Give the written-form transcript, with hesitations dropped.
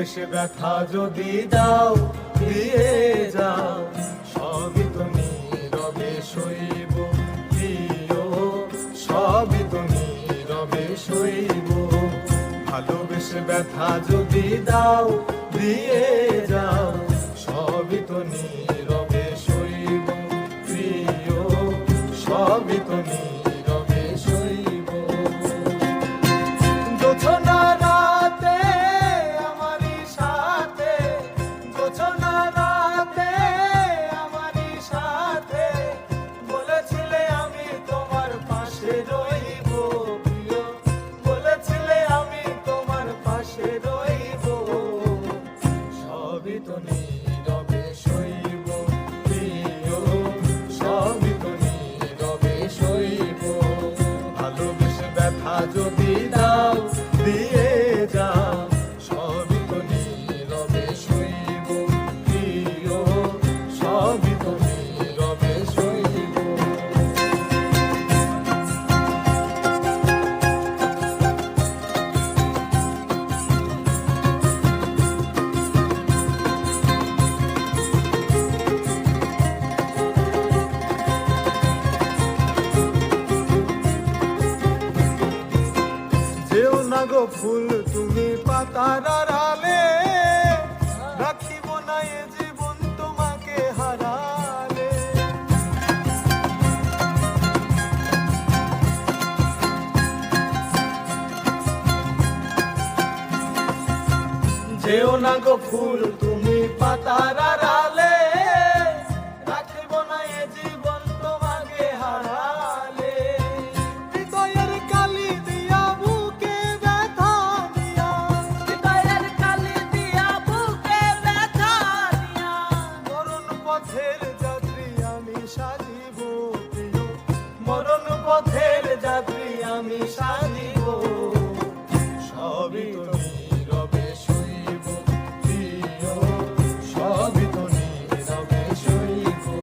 ভালোবেসে ব্যথা যদি দাও দিয়ে যাও, সবই তো নীরবে সইব প্রিয়, সবই তো নীরবে সইব। ভালোবেসে ব্যথা যদি দাও দিয়ে যাও, সবই তো নীরবে সইব প্রিয়, সবই তো নীরবে সইব। জোছনা রাতে আমারই সাথে, জোছনা রাতে আমারই সাথে বলেছিলে আমি তোমার পাশে রইব প্রিয়, বলেছিলে আমি তোমার পাশে রইব। সবই তো নীরবে সইব প্রিয়, সবই তো নীরবে সইব। ভালোবেসে ব্যথা যদি দাও দিয়ে যাও, সবই তো নীরবে সইব প্রিয়, সবই তো নীরবে সইব। যেও না গো ফুল তুমি পাতার আড়ালে, রাখিব না এ জীবন তোমাকে হারালে। যেও না গো ফুল তুমি পাতার আড়ালে, রাখিব না এ জীবন তোমাকে হারালে। হৃদয়ের কালি দিয়া বুকে ব্যথা দিয়া, হৃদয়ের কালি দিয়া বুকে ব্যথা দিয়া মরণ পথের যাত্রী আমি সাজিব প্রিয়, মরণ পথের যাত্রী আমি সাজিব।